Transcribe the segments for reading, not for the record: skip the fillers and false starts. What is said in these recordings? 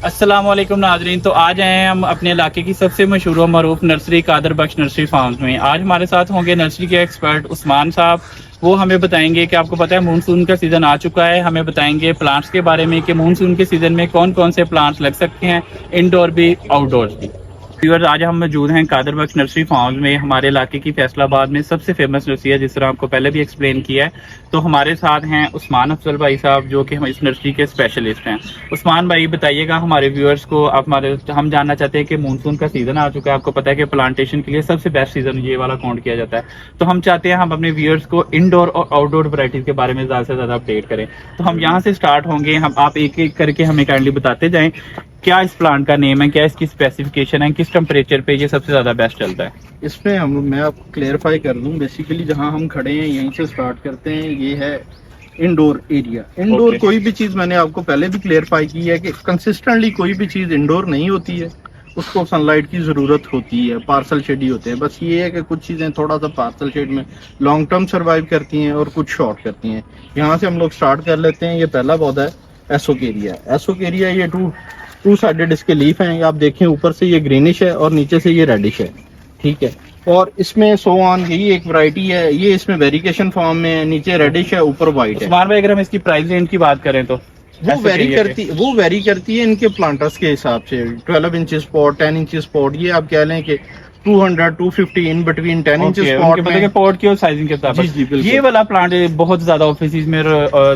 अस्सलाम वालेकुम नाजरीन। तो आज आए हैं हम अपने इलाके की सबसे मशहूर और मरूफ नर्सरी कादर बख्श नर्सरी फार्म्स में। आज हमारे साथ होंगे नर्सरी के एक्सपर्ट उस्मान साहब। वो हमें बताएंगे कि आपको पता है मानसून का सीज़न आ चुका है, हमें बताएंगे प्लांट्स के बारे में कि मानसून के सीज़न में कौन कौन से प्लांट्स लग सकते हैं, इंडोर भी आउटडोर भी। व्यूअर्स, आज हम मौजूद हैं कादर बख्श नर्सरी फार्म्स में। हमारे इलाके की फैसलाबाद में सबसे फेमस नर्सरी है, जिस तरह आपको पहले भी एक्सप्लेन किया है। तो हमारे साथ हैं उस्मान अफजल भाई साहब, जो कि हम इस नर्सरी के स्पेशलिस्ट हैं। उस्मान भाई बताइएगा हमारे व्यूअर्स को, हम जानना चाहते हैं कि मानसून का सीज़न आ चुका है। आपको पता है कि प्लांटेशन के लिए सबसे बेस्ट सीज़न ये वाला काउंट किया जाता है। तो हम चाहते हैं हम अपने व्यूअर्स को इंडोर और आउटडोर वैरायटीज़ के बारे में ज़्यादा से ज़्यादा अपडेट करें। तो हम यहाँ से स्टार्ट होंगे, हम आप एक एक करके हमें काइंडली बताते जाएं क्या इस प्लांट का नेम है, क्या इसकी स्पेसिफिकेशन है, किस टेम्परेचर पे ये सबसे ज्यादा बेस्ट चलता है। इसमें मैं आपको क्लेरिफाई कर दूं, बेसिकली जहां हम खड़े हैं यहीं से स्टार्ट करते हैं। ये है इंडोर एरिया। Indoor Okay. कोई भी चीज मैंने आपको पहले भी क्लेरिफाई की है कि कंसिस्टेंटली कोई भी चीज इंडोर नहीं होती है, उसको सनलाइट की जरूरत होती है, पार्सल शेड ही होते हैं। बस ये है कि कुछ चीजें थोड़ा सा पार्सल शेड में लॉन्ग टर्म सर्वाइव करती हैं और कुछ शॉर्ट करती हैं। यहाँ से हम लोग स्टार्ट कर लेते हैं। ये पहला पौधा है एसोकेरिया। एसोकेरिया ये टू साइडेड इसके लीफ हैं। आप देखें ऊपर से ये ग्रीनिश है और नीचे से ये रेडिश है, ठीक है। और इसमें सो ऑन यही एक वैरायटी है। ये इसमें वेरिकेशन फॉर्म में है, नीचे रेडिश है, ऊपर व्हाइट है। उस्मान भाई, अगर हम इसकी प्राइस रेंज की बात करें तो वो वेरी करती है इनके प्लांटर्स के हिसाब से। 12 इंचेस पॉट, 10 इंचेस पॉट, ये आप कह लें कि 200, 250 इन बिटवीन 10 इंचेस पॉट की और साइजिंग के साथ। ये वाला प्लांट बहुत ज्यादा ऑफिस में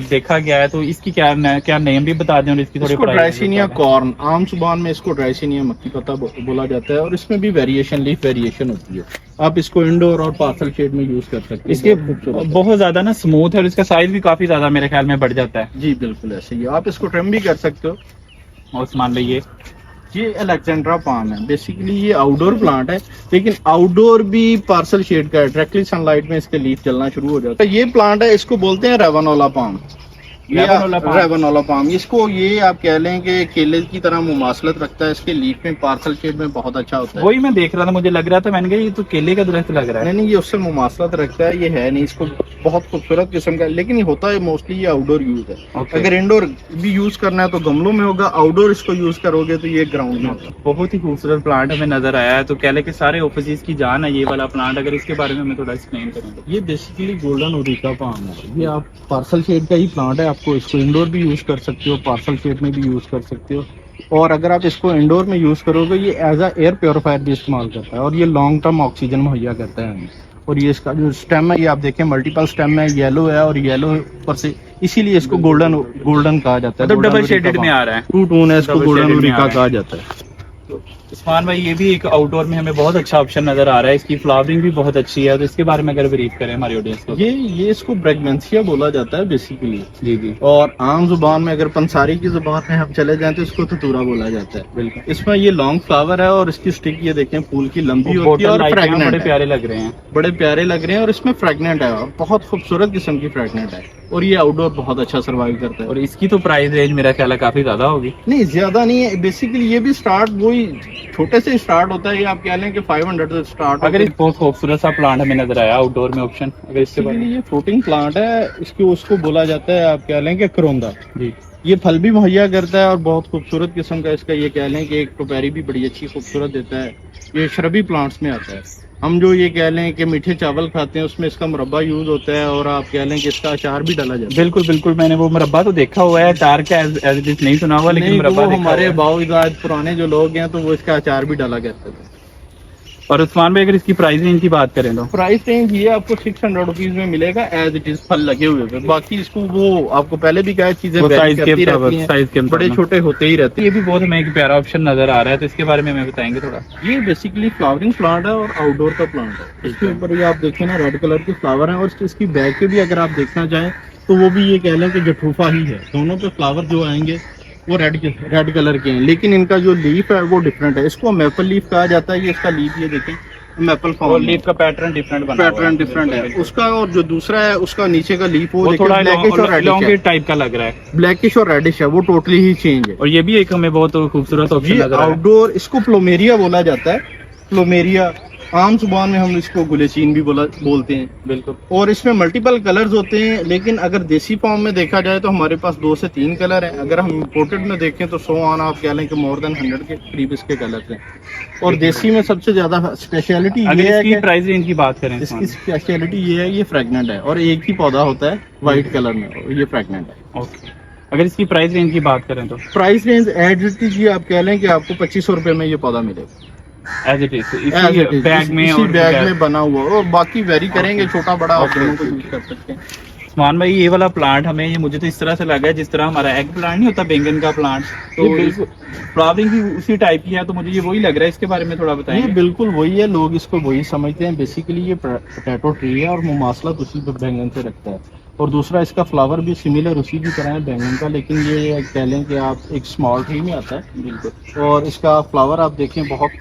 देखा गया है, तो इसकी क्या नेम भी बता दें और इसकी थोड़ी ड्राइसिनिया कॉर्न, आम जुबान में इसको ड्राइसिनिया मक्की पत्ता बोला जाता है। और इसमें भी वेरिएशन, लीफ वेरिएशन होती है। आप इसको इंडोर और पार्सल शेड में यूज कर सकते हैं। इसके बहुत ज्यादा ना स्मूथ है और इसका साइज भी काफी ज्यादा मेरे ख्याल में बढ़ जाता है। जी बिल्कुल ऐसे ही। आप इसको ट्रिम भी कर सकते हो। उस्मान भाई, ये अलेक्जेंड्रा पाम है। बेसिकली ये आउटडोर प्लांट है, लेकिन आउटडोर भी पार्सल शेड का है। डायरेक्टली सनलाइट में इसके लीफ चलना शुरू हो जाता है। ये प्लांट है, इसको बोलते हैं रेवनोला पाम। रेवनोला पाम, इसको ये आप कह लें कि केले की तरह मुमासलत रखता है। इसके लीफ में पार्सल शेड में बहुत अच्छा होता है। वही मैं देख रहा था, मुझे लग रहा था, मैंने कहा ये तो केले का दरख्त लग रहा है। नहीं, ये उससे मुमासलत रखता है, ये है नहीं। इसको बहुत खूबसूरत किस्म का, लेकिन ये होता है मोस्टली ये आउटडोर यूज है। अगर इंडोर भी यूज करना है तो गमलों में होगा, आउटडोर इसको यूज करोगे तो ये ग्राउंड में होगा। बहुत ही खूबसूरत प्लांट हमें नजर आया है। तो केले के सारे ऑफिस की जान है ये वाला प्लांट। अगर इसके बारे में हमें थोड़ा एक्सप्लेन करें। ये बेसिकली गोल्डन ओरिका पाम है। ये आप पार्सल शेड का ही प्लांट है। आपको इसको इंडोर भी यूज कर सकते हो, पार्सल शेड में भी यूज कर सकते हो। और अगर आप इसको इंडोर में यूज करोगे, ये एज अ एयर प्योरीफायर भी इस्तेमाल करता है और ये लॉन्ग टर्म ऑक्सीजन मुहैया करता है हमें। और ये इसका जो स्टेम है, ये आप देखें मल्टीपल स्टेम है, येलो है और येलो ऊपर से, इसीलिए इसको गोल्डन कहा जाता है। मतलब डबल शेडेड में आ रहा है, टू टोन है, इसको गोल्डन ओरिका कहा जाता है। उस्मान भाई, ये भी एक आउटडोर में हमें बहुत अच्छा ऑप्शन नजर आ रहा है। इसकी फ्लावरिंग भी बहुत अच्छी है, तो इसके बारे में अगर ब्रीफ करें हमारी ऑडियंस को। ये इसको ब्रैगमेंसिया बोला जाता है बेसिकली। जी। और आम जुबान में, अगर पंसारी की जुबान में हम चले जाएं तो इसको तुतूरा बोला जाता है। बिल्कुल। इसमें ये लॉन्ग फ्लावर है और इसकी स्टिक ये देखें फूल की लंबी होती है और फ्रेगनेंट, बड़े प्यारे लग रहे हैं, बड़े प्यारे लग रहे हैं। और इसमें फ्रेगनेंट है, बहुत खूबसूरत किस्म की फ्रेगनेंट है। और ये आउटडोर बहुत अच्छा सर्वाइव करता है। और इसकी तो प्राइस रेंज मेरा ख्याल है काफी ज्यादा होगी। नहीं, ज्यादा नहीं है। बेसिकली ये भी स्टार्ट वही छोटे से स्टार्ट होता है। ये आप कह लें कि 500 से स्टार्ट। अगर बहुत खूबसूरत सा प्लांट हमें नजर आया आउटडोर में ऑप्शन, अगर इसके बारे में। ये फ्रूटिंग प्लांट है, इसको उसको बोला जाता है, आप कह लें कि करोंदा जी। ये फल भी मुहैया करता है और बहुत खूबसूरत किस्म का इसका, ये कह लें कि एक टोपैरी भी बड़ी अच्छी खूबसूरत देता है। ये शरबी प्लांट्स में आता है। हम जो ये कह लें कि मीठे चावल खाते हैं, उसमें इसका मुरब्बा यूज होता है। और आप कह लें कि इसका अचार भी डाला जाता है। बिल्कुल, मैंने वो मुरब्बा तो देखा हुआ है, अचार का एज इट इज नहीं सुना हुआ, लेकिन मुरब्बा हमारे बाओ पुराने जो लोग हैं तो वो इसका अचार भी डाला करते थे। और उस्मान भाई, अगर इसकी प्राइस रेंज की बात करें तो प्राइस रेंज ये आपको 600 रुपीज में मिलेगा एज इट इज, फल लगे हुए हैं। बाकी इसको वो आपको पहले भी कहा, चीजें साइज के बड़े छोटे होते ही रहते हैं। ये भी बहुत हमें एक प्यारा ऑप्शन नजर आ रहा है, तो इसके बारे में हमें बताएंगे थोड़ा। ये बेसिकली फ्लावरिंग प्लांट है और आउटडोर का प्लांट है। इसके ऊपर ये आप देखें ना, रेड कलर के फ्लावर हैं। और इसकी बैक पे भी अगर आप देखना चाहें तो वो भी ये कह लें कि जठूफा ही है। दोनों पे फ्लावर जो आएंगे वो रेड कलर के हैं, लेकिन इनका जो लीफ है वो डिफरेंट है। इसको मैपल लीफ कहा जाता है। ये इसका लीफ ये देखें मैपल फॉर्म, लीफ का पैटर्न डिफरेंट है उसका। और जो दूसरा है उसका नीचे का लीफ वो थोड़ा ब्लैकिश और रेडिश टाइप का लग रहा है, ब्लैकिश और रेडिश है, वो टोटली ही चेंज है। और ये भी एक हमें बहुत खूबसूरत ऑप्शन नजर आ रहा है। आउटडोर, इसको प्लूमेरिया बोला जाता है। प्लूमेरिया आम जुबान में हम इसको गुलेचीन भी बोलते हैं। बिल्कुल। और इसमें मल्टीपल कलर्स होते हैं, लेकिन अगर देसी फॉर्म में देखा जाए तो हमारे पास 2 से 3 कलर हैं। अगर हम इम्पोर्टेड में देखें तो 100 ऑन आप कह लें कि मोर देन 100 के करीब इसके कलर हैं। और देसी में सबसे ज्यादा स्पेशलिटी अगर ये है इसकी कि प्राइस रेंज की बात करें इसकी स्पेशलिटी ये है, ये फ्रेगनेंट है और एक ही पौधा होता है वाइट कलर में, और ये फ्रेगनेंट है। ओके, अगर इसकी प्राइस रेंज की बात करें तो price range as it is आप कह लें कि आपको 2500 रुपए में ये पौधा मिलेगा एज इट इज, इसी बैग में इसी और बैग में बना हुआ, और बाकी वेरी करेंगे, छोटा बड़ा आप दोनों को यूज कर सकते हैं। उस्मान भाई, ये वाला प्लांट हमें, ये मुझे तो इस तरह से लगा है जिस तरह हमारा एग प्लांट नहीं होता बैंगन का प्लांट, तो फ्लावरिंग भी उसी टाइप की है, तो मुझे ये वही लग रहा है। इसके बारे में थोड़ा ये बताएंगे। बिल्कुल वही है, लोग इसको वही समझते हैं। बेसिकली ये पोटैटो ट्री है और मुमासला उसी बैंगन से रखता है। और दूसरा, इसका फ्लावर भी सिमिलर उसी की तरह है बैंगन का, लेकिन ये कह लें कि आप एक स्मॉल ट्री में आता है। बिल्कुल। और इसका फ्लावर आप देखें बहुत